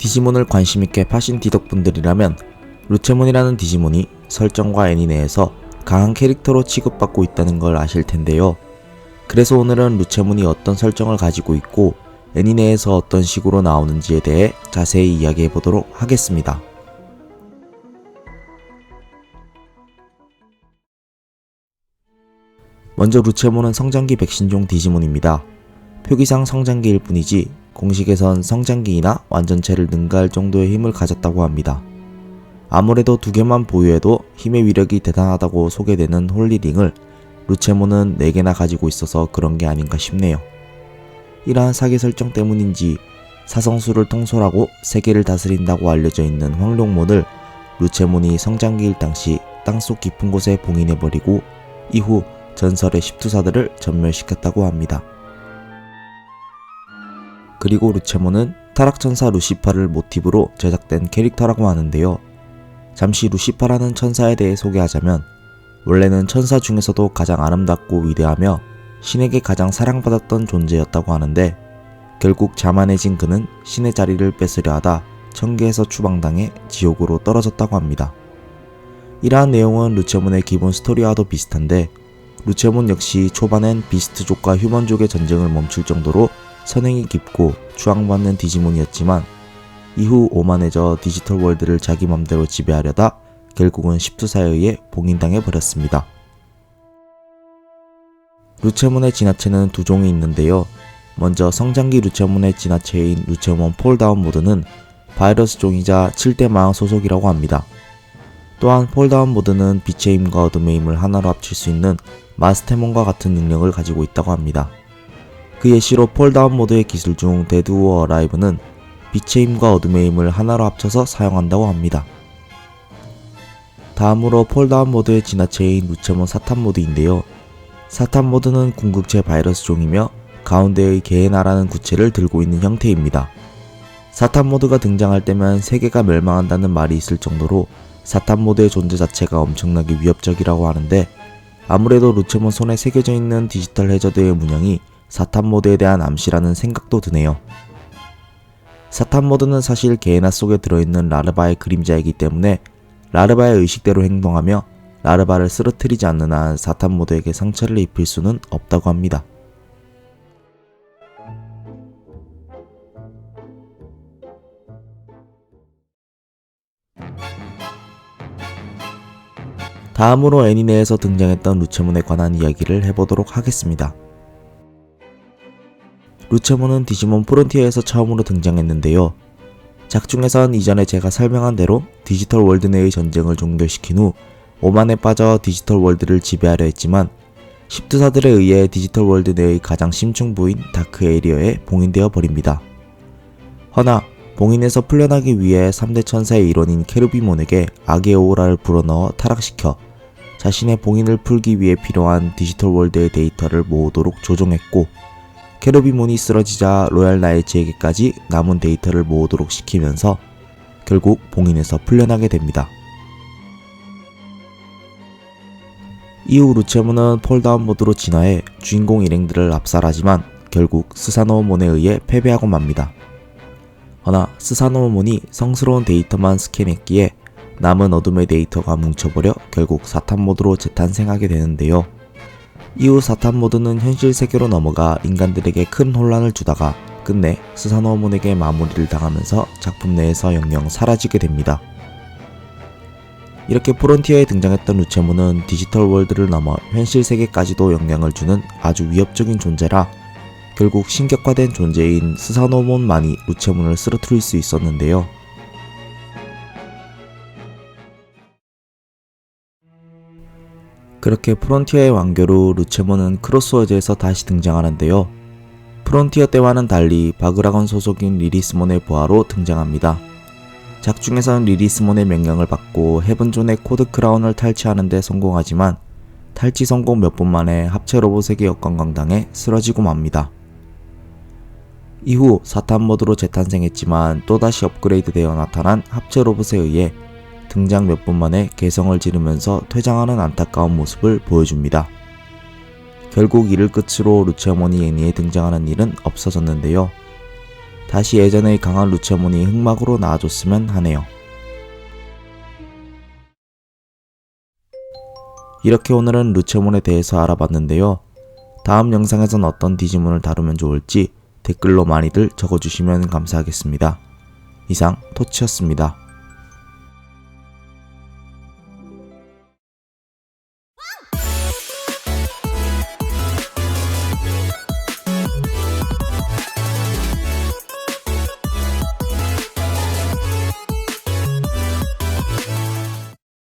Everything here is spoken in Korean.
디지몬을 관심있게 파신 디덕분들이라면 루체몬이라는 디지몬이 설정과 애니 내에서 강한 캐릭터로 취급받고 있다는 걸 아실 텐데요. 그래서 오늘은 루체몬이 어떤 설정을 가지고 있고 애니 내에서 어떤 식으로 나오는지에 대해 자세히 이야기해보도록 하겠습니다. 먼저 루체몬은 성장기 백신종 디지몬입니다. 표기상 성장기일 뿐이지 공식에선 성장기이나 완전체를 능가할 정도의 힘을 가졌다고 합니다. 아무래도 두 개만 보유해도 힘의 위력이 대단하다고 소개되는 홀리링을 루체몬은 4개나 가지고 있어서 그런 게 아닌가 싶네요. 이러한 사기 설정 때문인지 사성수를 통솔하고 세계를 다스린다고 알려져 있는 황룡몬을 루체몬이 성장기일 당시 땅속 깊은 곳에 봉인해버리고 이후 전설의 십투사들을 전멸시켰다고 합니다. 그리고 루체몬은 타락천사 루시파를 모티브로 제작된 캐릭터라고 하는데요. 잠시 루시파라는 천사에 대해 소개하자면 원래는 천사 중에서도 가장 아름답고 위대하며 신에게 가장 사랑받았던 존재였다고 하는데 결국 자만해진 그는 신의 자리를 뺏으려 하다 천계에서 추방당해 지옥으로 떨어졌다고 합니다. 이러한 내용은 루체몬의 기본 스토리와도 비슷한데 루체몬 역시 초반엔 비스트족과 휴먼족의 전쟁을 멈출 정도로 선행이 깊고 추앙받는 디지몬이었지만 이후 오만해져 디지털 월드를 자기 맘대로 지배하려다 결국은 십투사에 의해 봉인당해 버렸습니다. 루체몬의 진화체는 두 종이 있는데요. 먼저 성장기 루체몬의 진화체인 루체몬 폴다운 모드는 바이러스 종이자 7대 마왕 소속이라고 합니다. 또한 폴다운 모드는 빛의 힘과 어둠의 힘을 하나로 합칠 수 있는 마스테몬과 같은 능력을 가지고 있다고 합니다. 그 예시로 폴다운 모드의 기술 중 데드 오어 어라이브는 빛의 힘과 어둠의 힘을 하나로 합쳐서 사용한다고 합니다. 다음으로 폴다운 모드의 진화체인 루체몬 사탄 모드인데요. 사탄 모드는 궁극체 바이러스 종이며 가운데의 게헤나라는 구체를 들고 있는 형태입니다. 사탄 모드가 등장할 때면 세계가 멸망한다는 말이 있을 정도로 사탄 모드의 존재 자체가 엄청나게 위협적이라고 하는데 아무래도 루체몬 손에 새겨져 있는 디지털 해저드의 문양이 사탄 모드에 대한 암시라는 생각도 드네요. 사탄 모드는 사실 게헤나 속에 들어있는 라르바의 그림자이기 때문에 라르바의 의식대로 행동하며 라르바를 쓰러뜨리지 않는 한 사탄 모드에게 상처를 입힐 수는 없다고 합니다. 다음으로 애니 내에서 등장했던 루체몬에 관한 이야기를 해보도록 하겠습니다. 루체몬은 디지몬 프론티어에서 처음으로 등장했는데요. 작중에선 이전에 제가 설명한 대로 디지털 월드 내의 전쟁을 종결시킨 후 오만에 빠져 디지털 월드를 지배하려 했지만 십투사들에 의해 디지털 월드 내의 가장 심층부인 다크 에리어에 봉인되어 버립니다. 허나 봉인에서 풀려나기 위해 3대 천사의 일원인 케르비몬에게 악의 오라를 불어넣어 타락시켜 자신의 봉인을 풀기 위해 필요한 디지털 월드의 데이터를 모으도록 조종했고 케르비몬이 쓰러지자 로얄 나이츠에게까지 남은 데이터를 모으도록 시키면서 결국 봉인에서 풀려나게 됩니다. 이후 루체몬은 폴다운 모드로 진화해 주인공 일행들을 압살하지만 결국 스사노오몬에 의해 패배하고 맙니다. 허나 스사노오몬이 성스러운 데이터만 스캔했기에 남은 어둠의 데이터가 뭉쳐버려 결국 사탄 모드로 재탄생하게 되는데요. 이후 사탄 모드는 현실 세계로 넘어가 인간들에게 큰 혼란을 주다가 끝내 스사노오몬에게 마무리를 당하면서 작품 내에서 영영 사라지게 됩니다. 이렇게 프론티어에 등장했던 루체몬은 디지털 월드를 넘어 현실 세계까지도 영향을 주는 아주 위협적인 존재라 결국 신격화된 존재인 스사노오몬만이 루체몬을 쓰러뜨릴 수 있었는데요. 그렇게 프론티어의 완결 후 루체몬은 크로스워드에서 다시 등장하는데요. 프론티어 때와는 달리 바그라건 소속인 리리스몬의 부하로 등장합니다. 작중에선 리리스몬의 명령을 받고 헤븐존의 코드 크라운을 탈취하는 데 성공하지만 탈취 성공 몇 분 만에 합체 로봇에게 역관광당해 쓰러지고 맙니다. 이후 사탄 모드로 재탄생했지만 또다시 업그레이드 되어 나타난 합체 로봇에 의해 등장 몇 분 만에 개성을 지르면서 퇴장하는 안타까운 모습을 보여줍니다. 결국 이를 끝으로 루체몬이 애니에 등장하는 일은 없어졌는데요. 다시 예전의 강한 루체몬이 흑막으로 나와줬으면 하네요. 이렇게 오늘은 루체몬에 대해서 알아봤는데요. 다음 영상에선 어떤 디지몬을 다루면 좋을지 댓글로 많이들 적어주시면 감사하겠습니다. 이상 토치였습니다.